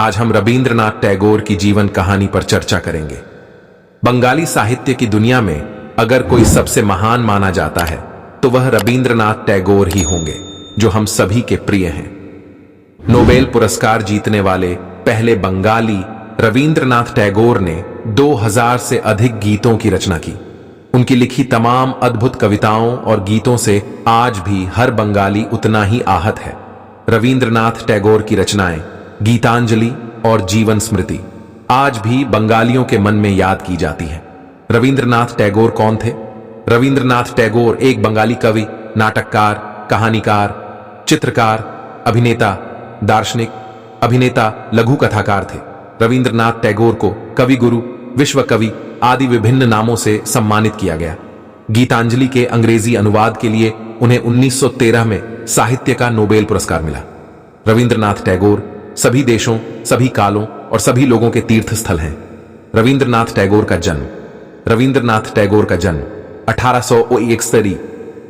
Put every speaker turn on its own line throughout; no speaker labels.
आज हम रवींद्रनाथ टैगोर की जीवन कहानी पर चर्चा करेंगे। बंगाली साहित्य की दुनिया में अगर कोई सबसे महान माना जाता है तो वह रवींद्रनाथ टैगोर ही होंगे, जो हम सभी के प्रिय हैं। नोबेल पुरस्कार जीतने वाले पहले बंगाली रवींद्रनाथ टैगोर ने 2000 से अधिक गीतों की रचना की। उनकी लिखी तमाम अद्भुत कविताओं और गीतों से आज भी हर बंगाली उतना ही आहत है। रवींद्रनाथ टैगोर की रचनाएं गीतांजलि और जीवन स्मृति आज भी बंगालियों के मन में याद की जाती हैं। रवींद्रनाथ टैगोर कौन थे? रवींद्रनाथ टैगोर एक बंगाली कवि, नाटककार, कहानीकार, चित्रकार, अभिनेता, दार्शनिक, अभिनेता, लघु कथाकार थे। रवींद्रनाथ टैगोर को कवि गुरु, विश्व कवि आदि विभिन्न नामों से सम्मानित किया गया। गीतांजलि के अंग्रेजी अनुवाद के लिए उन्हें 1913 में साहित्य का नोबेल पुरस्कार मिला। रवींद्रनाथ टैगोर सभी देशों, सभी कालों और सभी लोगों के तीर्थ स्थल हैं। रवींद्रनाथ टैगोर का जन्म 1861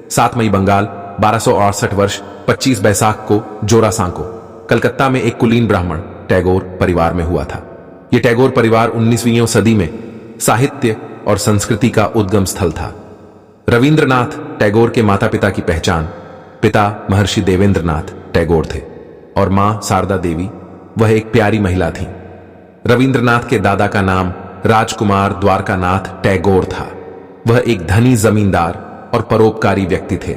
7 मई बंगाल, 1268 वर्ष 25 बैसाख को जोरासांको, कलकत्ता में एक कुलीन ब्राह्मण टैगोर परिवार में हुआ था। यह टैगोर परिवार 19वीं सदी में साहित्य और संस्कृति का उद्गम स्थल था। रवींद्रनाथ टैगोर के माता पिता की पहचान: पिता महर्षि देवेंद्रनाथ टैगोर थे और मां शारदा देवी, वह एक प्यारी महिला थी। रवींद्रनाथ के दादा का नाम राजकुमार द्वारकानाथ टैगोर था। वह एक धनी जमींदार और परोपकारी व्यक्ति थे।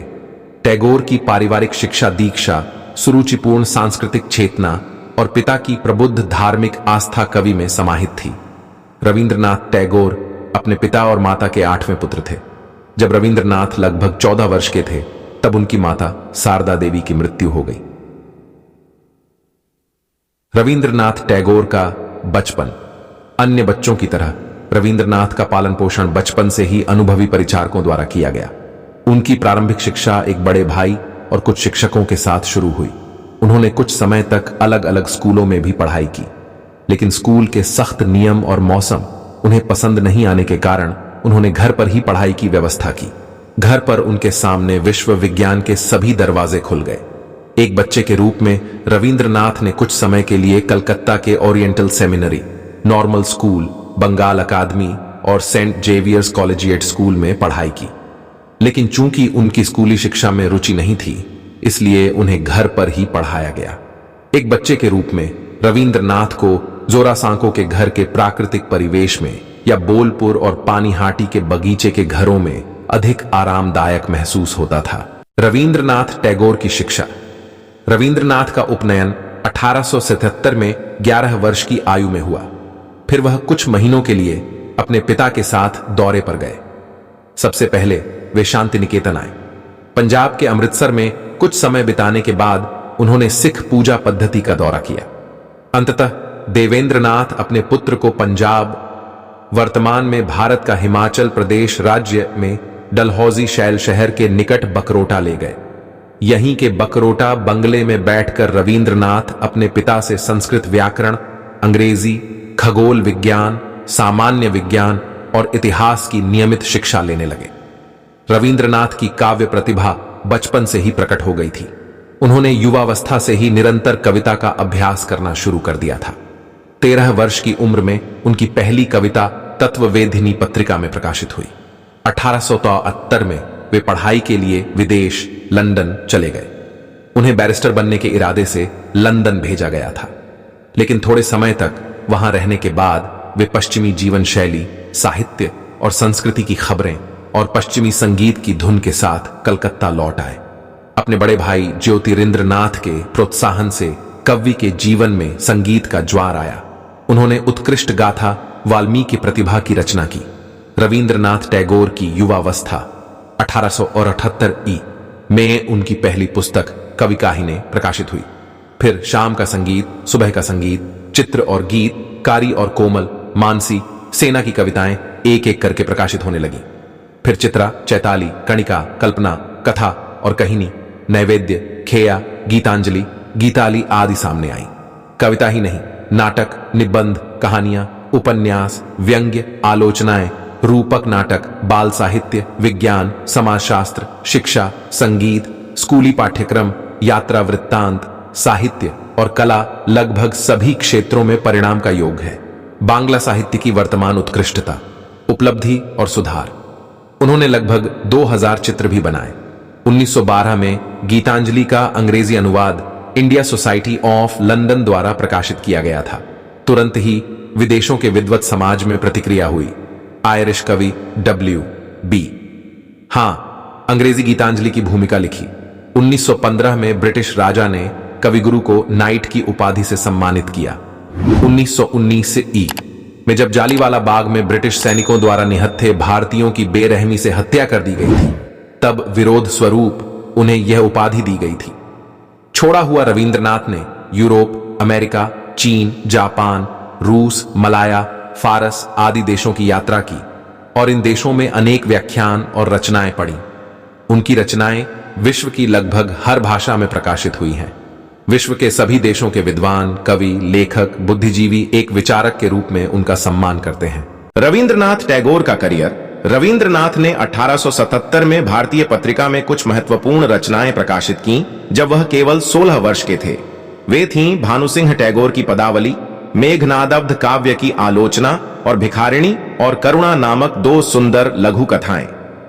टैगोर की पारिवारिक शिक्षा दीक्षा, सुरुचिपूर्ण सांस्कृतिक चेतना और पिता की प्रबुद्ध धार्मिक आस्था कवि में समाहित थी। रवींद्रनाथ टैगोर अपने पिता और माता के 8वें पुत्र थे। जब रवींद्रनाथ लगभग 14 वर्ष के थे तब उनकी माता शारदा देवी की मृत्यु हो गई। रवींद्रनाथ टैगोर का बचपन: अन्य बच्चों की तरह रवींद्रनाथ का पालन पोषण बचपन से ही अनुभवी परिचारकों द्वारा किया गया। उनकी प्रारंभिक शिक्षा एक बड़े भाई और कुछ शिक्षकों के साथ शुरू हुई। उन्होंने कुछ समय तक अलग अलग स्कूलों में भी पढ़ाई की, लेकिन स्कूल के सख्त नियम और मौसम उन्हें पसंद नहीं आने के कारण उन्होंने घर पर ही पढ़ाई की व्यवस्था की। घर पर उनके सामने विश्व विज्ञान के सभी दरवाजे खुल गए। एक बच्चे के रूप में रवींद्रनाथ ने कुछ समय के लिए कलकत्ता के oriental seminary, normal school, Bengal अकादमी और सेंट जेवियर्स कॉलेजिएट स्कूल में पढ़ाई की। लेकिन चूंकि उनकी स्कूली शिक्षा में रुचि नहीं थी, इसलिए उन्हें घर पर ही पढ़ाया गया। एक बच्चे के रूप में रवींद्रनाथ को जोरासांको के घर के प्राकृतिक परिवेश में या बोलपुर और पानीहाटी के बगीचे के घरों में अधिक आरामदायक महसूस होता था। रवींद्रनाथ टैगोर की शिक्षा: रवींद्रनाथ का उपनयन 1877 में 11 वर्ष की आयु में हुआ। फिर वह कुछ महीनों के लिए अपने पिता के साथ दौरे पर गए। सबसे पहले वे शांति निकेतन आए। पंजाब के अमृतसर में कुछ समय बिताने के बाद उन्होंने सिख पूजा पद्धति का दौरा किया। अंततः देवेंद्रनाथ अपने पुत्र को पंजाब, वर्तमान में भारत का हिमाचल प्रदेश राज्य में डलहौजी शैल शहर के निकट बकरोटा ले गए। यहीं के बकरोटा बंगले में बैठकर रवींद्रनाथ अपने पिता से संस्कृत व्याकरण, अंग्रेजी, खगोल विज्ञान, सामान्य विज्ञान और इतिहास की नियमित शिक्षा लेने लगे। रवींद्रनाथ की काव्य प्रतिभा बचपन से ही प्रकट हो गई थी। उन्होंने युवावस्था से ही निरंतर कविता का अभ्यास करना शुरू कर दिया था। 13 वर्ष की उम्र में उनकी पहली कविता तत्ववेधिनी पत्रिका में प्रकाशित हुई। 1873 में वे पढ़ाई के लिए विदेश लंदन चले गए। उन्हें बैरिस्टर बनने के इरादे से लंदन भेजा गया था, लेकिन थोड़े समय तक वहां रहने के बाद वे पश्चिमी जीवन शैली, साहित्य और संस्कृति की खबरें और पश्चिमी संगीत की धुन के साथ कलकत्ता लौट आए। अपने बड़े भाई ज्योतिरिंद्रनाथ के प्रोत्साहन से कवि के जीवन में संगीत का ज्वार आया। उन्होंने उत्कृष्ट गाथा वाल्मीकि प्रतिभा की रचना की। रवींद्रनाथ टैगोर की युवावस्था 1878 में उनकी पहली पुस्तक कवि काहिनी प्रकाशित हुई। फिर शाम का संगीत, सुबह का संगीत, चित्र और गीत, कारी और कोमल, मानसी, सेना की कविताएं एक एक करके प्रकाशित होने लगी। फिर चित्रा, चैताली, कणिका, कल्पना, कथा और कहिनी, नैवेद्य, खेया, गीतांजलि, गीताली आदि सामने आई। कविता ही नहीं, नाटक, निबंध, कहानियां, उपन्यास, व्यंग्य, आलोचनाएं, रूपक नाटक, बाल साहित्य, विज्ञान, समाजशास्त्र, शिक्षा, संगीत, स्कूली पाठ्यक्रम, यात्रा वृत्तांत, साहित्य और कला लगभग सभी क्षेत्रों में परिणाम का योग है। बांग्ला साहित्य की वर्तमान उत्कृष्टता, उपलब्धि और सुधार। उन्होंने लगभग 2000 चित्र भी बनाए। 1912 में गीतांजलि का अंग्रेजी अनुवाद इंडिया सोसाइटी ऑफ लंदन द्वारा प्रकाशित किया गया था। तुरंत ही विदेशों के विद्वत समाज में प्रतिक्रिया हुई। आयरिश कवि W.B. अंग्रेजी गीतांजलि की भूमिका लिखी। 1915 में ब्रिटिश राजा ने कविगुरु को नाइट की उपाधि से सम्मानित किया। 1919 ई में जब जालिवाला बाग में ब्रिटिश सैनिकों द्वारा निहत्थे भारतीयों की बेरहमी से हत्या कर दी गई थी, तब विरोध स्वरूप उन्हें यह उपाधि दी गई थी। छोड़ा हुआ रविंद्रनाथ ने यूरोप, अमेरिका, चीन, जापान, रूस, मलाया, फारस आदि देशों की यात्रा की और इन देशों में अनेक व्याख्यान और रचनाएं पढ़ी। उनकी रचनाएं विश्व की लगभग हर भाषा में प्रकाशित हुई हैं। विश्व के सभी देशों के विद्वान, कवि, लेखक, बुद्धिजीवी एक विचारक के रूप में उनका सम्मान करते हैं।
रविंद्रनाथ टैगोर का करियर। रविंद्रनाथ ने 1877 में भारतीय पत्रिका में कुछ महत्वपूर्ण रचनाएं प्रकाशित की जब वह केवल 16 वर्ष के थे। वे थीं भानुसिंह टैगोर की पदावली, मेघनादब्ध काव्य की आलोचना और भिखारिणी और करुणा नामक 2 सुंदर लघु कथाएं।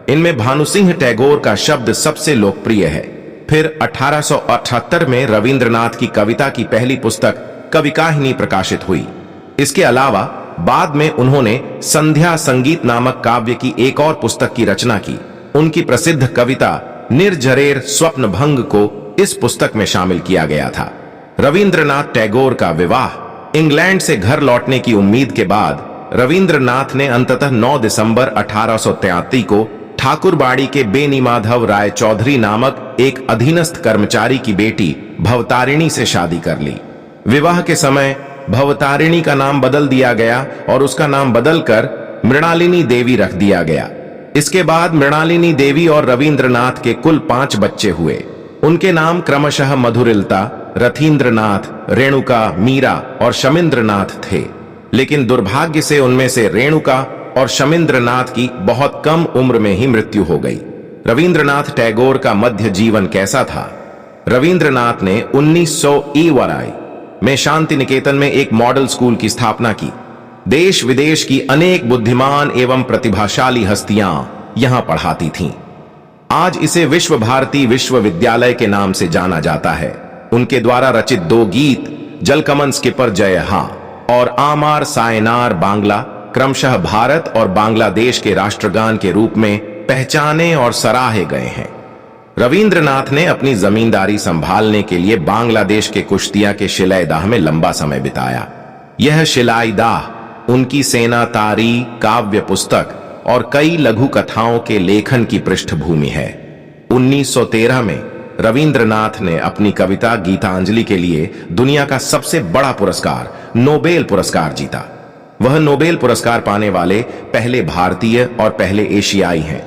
इनमें भानुसिंह टैगोर का शब्द सबसे लोकप्रिय है। फिर 1878 में रविंद्रनाथ की कविता की पहली पुस्तक कविकाहिनी प्रकाशित हुई। इसके अलावा बाद में उन्होंने संध्या संगीत नामक काव्य की एक और पुस्तक की रचना की। उनकी प्रसिद्ध कविता निर्झरेर स्वप्न भंग को इस पुस्तक में शामिल किया गया था। रविंद्रनाथ टैगोर का विवाह। इंग्लैंड से घर लौटने की उम्मीद के बाद रविंद्रनाथ ने अंततः 9 दिसंबर 1883 को ठाकुरबाड़ी के बेनीमाधव राय चौधरी नामक एक अधीनस्थ कर्मचारी की बेटी भवतारिणी से शादी कर ली। विवाह के समय भवतारिणी का नाम बदल दिया गया और उसका नाम बदलकर मृणालिनी देवी रख दिया गया। इसके बाद मृणालिनी देवी और रविंद्रनाथ के कुल 5 बच्चे हुए। उनके नाम क्रमशः मधुरिलता, रथींद्रनाथ, रेणुका, मीरा और शमिंद्रनाथ थे। लेकिन दुर्भाग्य से उनमें से रेणुका और शमिंद्रनाथ की बहुत कम उम्र में ही मृत्यु हो गई। रविंद्रनाथ टैगोर का मध्य जीवन कैसा था? रविंद्रनाथ ने 1900 में शांति निकेतन में एक मॉडल स्कूल की स्थापना की। देश विदेश की अनेक बुद्धिमान एवं प्रतिभाशाली हस्तियां यहां पढ़ाती थीं। आज इसे विश्व भारती विश्वविद्यालय के नाम से जाना जाता है। उनके द्वारा रचित 2 गीत जलकमन स्किपर जय हा और आमार सायनार बांग्ला क्रमशः भारत और बांग्लादेश के राष्ट्रगान के रूप में पहचाने और सराहे गए हैं। रविंद्रनाथ ने अपनी जमींदारी संभालने के लिए बांग्लादेश के कुश्तिया के शिलाईदाह में लंबा समय बिताया। यह शिलाईदाह उनकी सेना तारी, काव्य पुस्तक और कई लघु कथाओं के लेखन की पृष्ठभूमि है। 1913 में रविंद्रनाथ ने अपनी कविता गीतांजलि के लिए दुनिया का सबसे बड़ा पुरस्कार नोबेल पुरस्कार जीता। वह नोबेल पुरस्कार पाने वाले पहले भारतीय और पहले एशियाई हैं।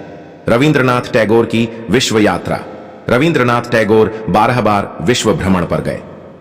रविंद्रनाथ टैगोर की विश्व यात्रा। रविंद्रनाथ टैगोर 12 बार विश्व भ्रमण पर गए।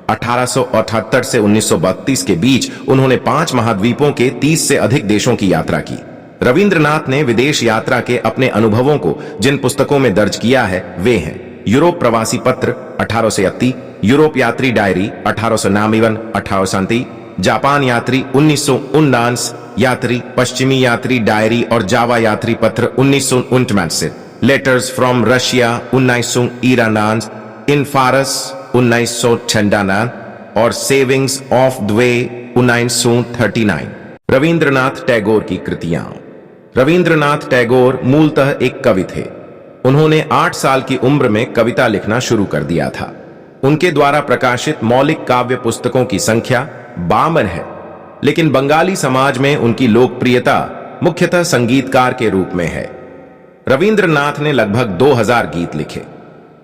1878 से 1932 के बीच उन्होंने 5 महाद्वीपों के 30 से अधिक देशों की यात्रा की। रविंद्रनाथ ने विदेश यात्रा के अपने अनुभवों को जिन पुस्तकों में दर्ज किया है वे हैं यूरोप प्रवासी पत्र 1880, यूरोप यात्री डायरी 1891, 1830, जापान यात्री 1949, यात्री पश्चिमी यात्री डायरी और जावा यात्री पत्र 1949, लेटर्स फ्रॉम रशिया 1999, इन फारस 1996 और savings of the way 1939। Rabindranath Tagore की कृतियां। रविंद्रनाथ टैगोर मूलतः एक कवि थे। उन्होंने 8 साल की उम्र में कविता लिखना शुरू कर दिया था। उनके द्वारा प्रकाशित मौलिक काव्य पुस्तकों की संख्या 52 है, लेकिन बंगाली समाज में उनकी लोकप्रियता मुख्यतः संगीतकार के रूप में है। रविंद्रनाथ ने लगभग 2000 गीत लिखे।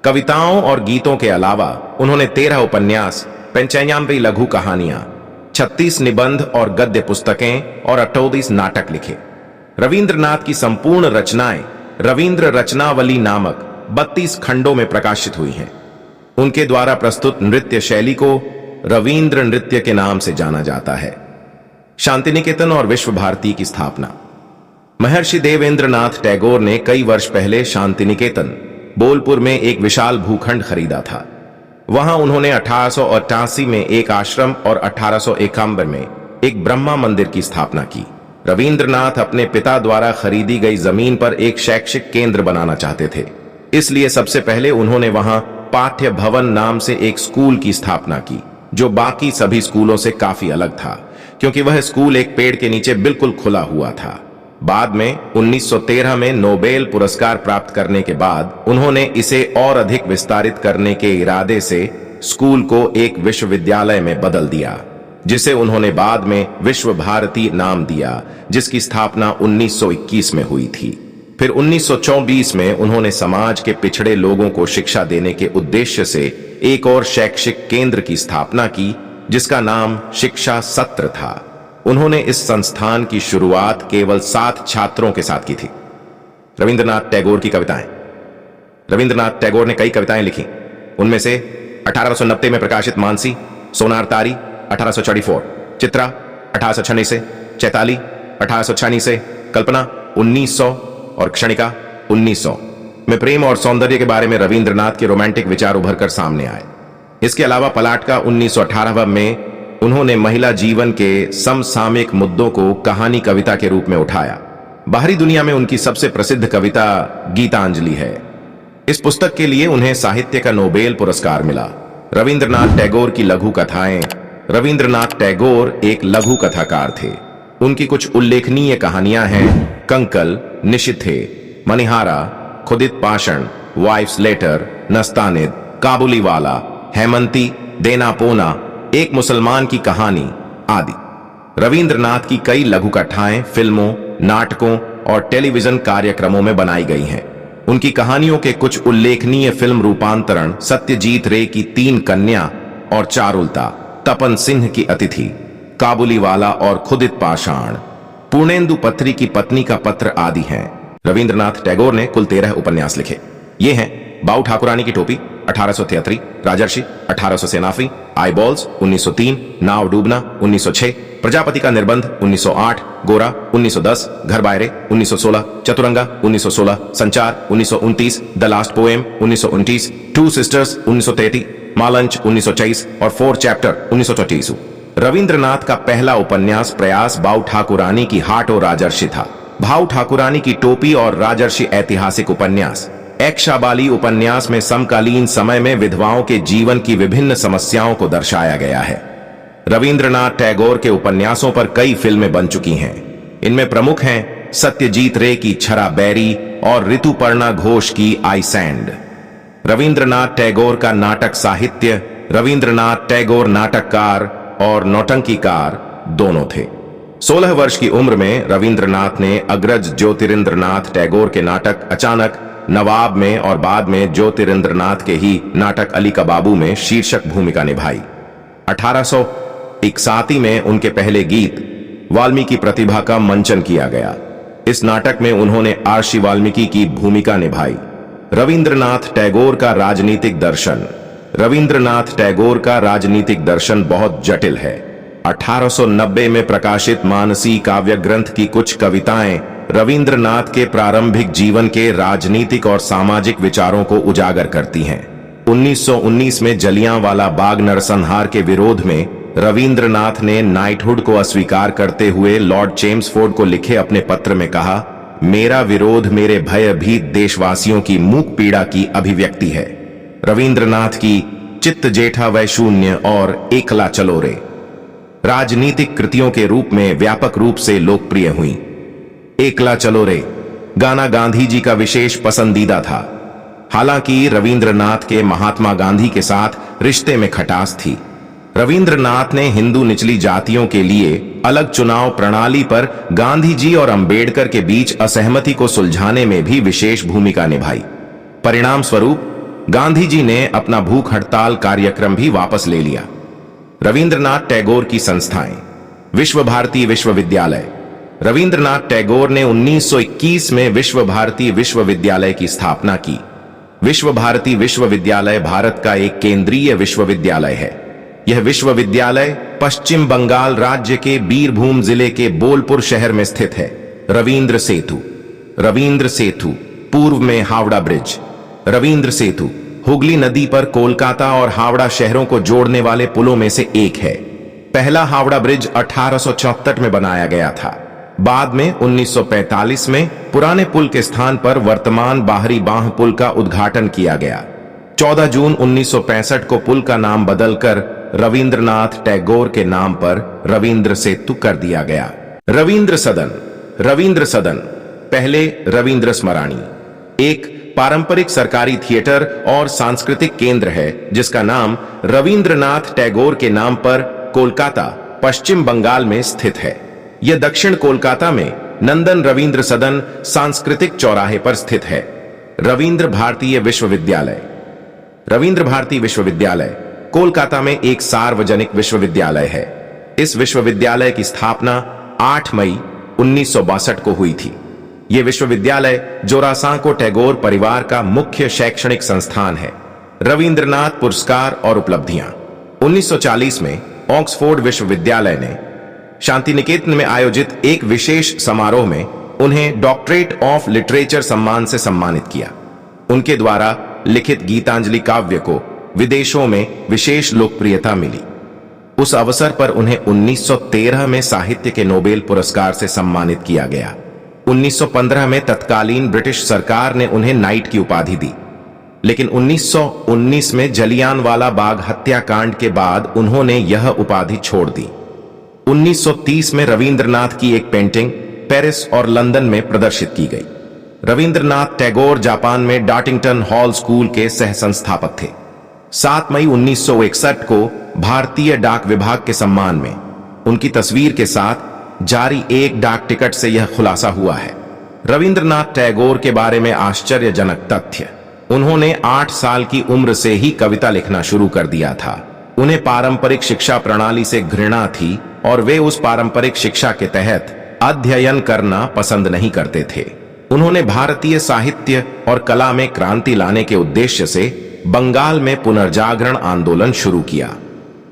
कविताओं और गीतों के अलावा उन्होंने 13 उपन्यास, 95 लघु कहानियां, 36 निबंध और गद्य पुस्तकें और 38 नाटक लिखे। रविंद्रनाथ की संपूर्ण रचनाएं रविंद्र रचनावली नामक 32 खंडों में प्रकाशित हुई हैं। उनके द्वारा प्रस्तुत नृत्य शैली को रविंद्र नृत्य के नाम से जाना जाता है। शांति निकेतन और विश्व भारती की स्थापना। महर्षि देवेंद्रनाथ टैगोर ने कई वर्ष पहले शांति निकेतन बोलपुर में एक विशाल भूखंड खरीदा था। वहां उन्होंने 1888 में एक आश्रम और 1891 में एक ब्रह्मा मंदिर की स्थापना की। रविंद्रनाथ अपने पिता द्वारा खरीदी गई जमीन पर एक शैक्षिक केंद्र बनाना चाहते थे, इसलिए सबसे पहले उन्होंने वहां पाठ्य भवन नाम से एक स्कूल की स्थापना की, जो बाकी सभी स्कूलों से काफी अलग था, क्योंकि वह स्कूल एक पेड़ के नीचे बिल्कुल खुला हुआ था। बाद में 1913 में नोबेल पुरस्कार प्राप्त करने के बाद उन्होंने इसे और अधिक विस्तारित करने के इरादे से स्कूल को एक विश्वविद्यालय में बदल दिया, जिसे उन्होंने बाद में विश्व भारती नाम दिया, जिसकी स्थापना 1921 में हुई थी। फिर 1924 में उन्होंने समाज के पिछड़े लोगों को शिक्षा देने के उद्देश्य से एक और शैक्षिक केंद्र की स्थापना की, जिसका नाम शिक्षा सत्र था। उन्होंने इस संस्थान की शुरुआत केवल 7 छात्रों के साथ की थी। रविंद्रनाथ टैगोर की कविताएं। रविंद्रनाथ टैगोर ने कई कविताएं लिखी। उनमें से 1890 में प्रकाशित मानसी, सोनार तारी 1844, चित्रा 1896 से, चैताली 1896 से, कल्पना 1900 और क्षणिका 1900 में प्रेम और सौंदर्य के बारे में रविंद्रनाथ के रोमांटिक विचार उभर कर सामने आए। इसके अलावा पलाटका 1918 में उन्होंने महिला जीवन के समसामयिक मुद्दों को कहानी कविता के रूप में उठाया। बाहरी दुनिया में उनकी सबसे प्रसिद्ध कविता गीतांजलि है। इस पुस्तक के लिए उन्हें साहित्य का नोबेल पुरस्कार मिला। रविंद्रनाथ टैगोर की लघु कथाएं। रविंद्रनाथ टैगोर एक लघु कथाकार थे। उनकी कुछ उल्लेखनीय कहानियां हैं कंकल, निशिथे, मनिहारा, खुदित पाषाण, वाइफ्स लेटर, नस्तानिद, काबुलीवाला, हेमंती, देना पोना, एक मुसलमान की कहानी आदि। रविंद्रनाथ की कई लघु कथाएं फिल्मों, नाटकों और टेलीविजन कार्यक्रमों में बनाई गई हैं। उनकी कहानियों के कुछ उल्लेखनीय फिल्म रूपांतरण सत्यजीत रे की 3 कन्या और चारुलता, तपन सिंह की अतिथि, काबुलीवाला और खुदित पाषाण, पूर्णेंदु पत्री की पत्नी का पत्र आदि हैं। रविंद्रनाथ टैगोर ने कुल 13 उपन्यास लिखे। ये हैं बाऊ ठाकुरानी की टोपी 1833, राजर्षि 1800 सेनाफी, आई बॉल्स 1903, नाव डूबना 1906, प्रजापति का निर्बंध 1908, गोरा 1910, घर बायरे 1916, चतुरंगा 1916, संचार 1929, द लास्ट पोएम 1929, 2 सिस्टर्स 1933, मालंच 1924 और 4 चैप्टर 1924। रविंद्रनाथ का पहला उपन्यास प्रयास बाऊ ठाकुरानी की हाट और राजर्षि था। भाऊ ठाकुरानी की टोपी और राजर्षि ऐतिहासिक उपन्यास। एक्शाबाली उपन्यास में समकालीन समय में विधवाओं के जीवन की विभिन्न समस्याओं को दर्शाया गया है। रविंद्रनाथ टैगोर के उपन्यासों पर कई फिल्में बन चुकी हैं। इनमें प्रमुख हैं सत्यजीत रे की छरा बैरी और ऋतुपर्णा घोष की आई सैंड। रविंद्रनाथ टैगोर का नाटक साहित्य। रविंद्रनाथ टैगोर नाटककार और नौटंकीकार दोनों थे। 16 वर्ष की उम्र में रविंद्रनाथ ने अग्रज ज्योतिरिंद्रनाथ टैगोर के नाटक अचानक, नवाब में और बाद में ज्योतिरिंद्रनाथ के ही नाटक अली का बाबू में शीर्षक भूमिका निभाई। 1861 में उनके पहले गीत वाल्मीकि प्रतिभा का मंचन किया गया। इस नाटक में उन्होंने आर्षि वाल्मीकि की भूमिका निभाई। रविंद्रनाथ टैगोर का राजनीतिक दर्शन। रविंद्रनाथ टैगोर का राजनीतिक दर्शन बहुत जटिल है। 1890 में प्रकाशित मानसी काव्य ग्रंथ की कुछ कविताएं रविंद्रनाथ के प्रारंभिक जीवन के राजनीतिक और सामाजिक विचारों को उजागर करती हैं। 1919 में जलियांवाला बाग नरसंहार के विरोध में रविंद्रनाथ ने नाइटहुड को अस्वीकार करते हुए लॉर्ड चेम्सफोर्ड को लिखे अपने पत्र में कहा, मेरा विरोध मेरे भयभीत देशवासियों की मूक पीड़ा की अभिव्यक्ति है। रविंद्रनाथ की चित्त जेठा वै शून्य और एकला चलो रे राजनीतिक कृतियों के रूप में व्यापक रूप से लोकप्रिय हुई। एकला चलो रे गाना गांधी जी का विशेष पसंदीदा था। हालांकि रविंद्रनाथ के महात्मा गांधी के साथ रिश्ते में खटास थी। रविंद्रनाथ ने हिंदू निचली जातियों के लिए अलग चुनाव प्रणाली पर गांधी जी और अंबेडकर के बीच असहमति को सुलझाने में भी विशेष भूमिका निभाई। परिणाम स्वरूप गांधी जी ने अपना भूख हड़ताल कार्यक्रम भी वापस ले लिया। रविंद्रनाथ टैगोर की संस्थाएं। विश्व भारती विश्वविद्यालय। रविंद्रनाथ टैगोर ने 1921 में विश्व भारती विश्वविद्यालय की स्थापना की। विश्व भारती विश्वविद्यालय भारत का एक केंद्रीय विश्वविद्यालय है। यह विश्वविद्यालय पश्चिम बंगाल राज्य के बीरभूम जिले के बोलपुर शहर में स्थित है। रविंद्र सेतु। रविंद्र सेतु पूर्व में हावड़ा ब्रिज। रविंद्र सेतु हुगली नदी पर कोलकाता और हावड़ा शहरों को जोड़ने वाले पुलों में से एक है। पहला हावड़ा ब्रिज 1874 में बनाया गया था। बाद में 1945 में पुराने पुल के स्थान पर वर्तमान बाहरी बांह पुल का उद्घाटन किया गया। 14 जून 1965 को पुल का नाम बदलकर रविंद्रनाथ टैगोर के नाम पर रविंद्र सेतु कर दिया गया। रविंद्र सदन पहले रविंद्र स्मराणी एक पारंपरिक सरकारी थिएटर और सांस्कृतिक केंद्र है जिसका नाम रविंद्रनाथ टैगोर के नाम पर कोलकाता, पश्चिम बंगाल में स्थित है। यह दक्षिण कोलकाता में नंदन रविंद्र सदन सांस्कृतिक चौराहे पर स्थित है। रविंद्र भारतीय विश्वविद्यालय कोलकाता में एक सार्वजनिक विश्वविद्यालय है। इस विश्वविद्यालय की स्थापना 8 मई 1962 को हुई थी। यह विश्वविद्यालय जोरासांको टैगोर परिवार का मुख्य शैक्षणिक संस्थान है। रविंद्रनाथ पुरस्कार और उपलब्धियां। 1940 में ऑक्सफोर्ड विश्वविद्यालय ने शांति निकेतन में आयोजित एक विशेष समारोह में उन्हें डॉक्टरेट ऑफ लिटरेचर सम्मान से सम्मानित किया। उनके द्वारा लिखित गीतांजलि काव्य को विदेशों में विशेष लोकप्रियता मिली। उस अवसर पर उन्हें 1913 में साहित्य के नोबेल पुरस्कार से सम्मानित किया गया। 1915 में तत्कालीन ब्रिटिश सरकार ने उन्हें नाइट की उपाधि दी, लेकिन 1919 में जलियांवाला बाग हत्याकांड के बाद उन्होंने यह उपाधि छोड़ दी। 1930 में रविंद्रनाथ की एक पेंटिंग पेरिस और लंदन में प्रदर्शित की गई। रविंद्रनाथ टैगोर जापान में डार्टिंगटन हॉल स्कूल के सह संस्थापक थे। 7 मई 1961 को भारतीय डाक विभाग के सम्मान में उनकी तस्वीर के साथ जारी एक डाक टिकट से यह खुलासा हुआ है। रविंद्रनाथ टैगोर के बारे में आश्चर्यजनक तथ्य, उन्होंने 8 साल की उम्र से ही कविता लिखना शुरू कर दिया था। उन्हें पारंपरिक शिक्षा प्रणाली से घृणा थी और वे उस पारंपरिक शिक्षा के तहत अध्ययन करना पसंद नहीं करते थे। उन्होंने भारतीय साहित्य और कला में क्रांति लाने के उद्देश्य से बंगाल में पुनर्जागरण आंदोलन शुरू किया।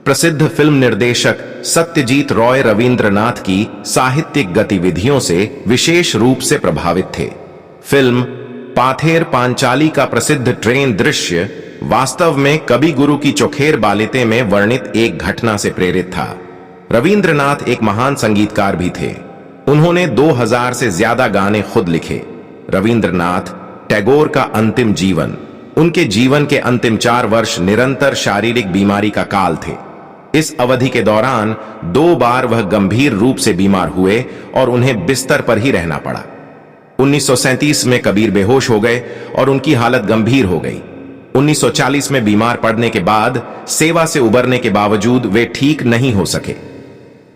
प्रसिद्ध फिल्म निर्देशक सत्यजीत रॉय रविंद्रनाथ की साहित्यिक गतिविधियों से विशेष रूप से प्रभावित थे। फिल्म पाथेर पांचाली का प्रसिद्ध ट्रेन दृश्य वास्तव में कवि गुरु की चोखेर बालिते में वर्णित एक घटना से प्रेरित था। रविंद्रनाथ एक महान संगीतकार भी थे। उन्होंने 2000 से ज्यादा गाने खुद लिखे। रविंद्रनाथ टैगोर का अंतिम जीवन, उनके जीवन के अंतिम 4 वर्ष निरंतर शारीरिक बीमारी का काल थे। इस अवधि के दौरान 2 बार वह गंभीर रूप से बीमार हुए और उन्हें बिस्तर पर ही रहना पड़ा। 1937 में कबीर बेहोश हो गए और उनकी हालत गंभीर हो गई। 1940 में बीमार पड़ने के बाद सेवा से उबरने के बावजूद वे ठीक नहीं हो सके।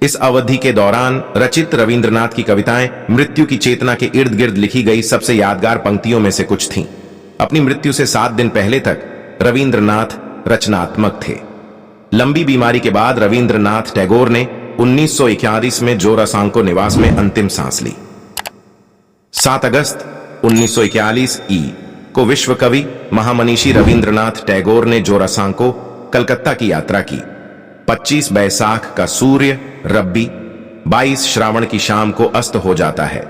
इस अवधि के दौरान रचित रविंद्रनाथ की कविताएं मृत्यु की चेतना के इर्द गिर्द लिखी गई सबसे यादगार पंक्तियों में से कुछ थीं। अपनी मृत्यु से 7 दिन पहले तक रविंद्रनाथ रचनात्मक थे। लंबी बीमारी के बाद रविंद्रनाथ टैगोर ने 1941 में जोरासांको निवास में अंतिम सांस ली। 7 अगस्त 1941 को विश्व कवि महामनीषी रविंद्रनाथ टैगोर ने जोरासांको कलकत्ता की यात्रा की। 25 बैसाख का सूर्य रब्बी 22 श्रावण की शाम को अस्त हो जाता है।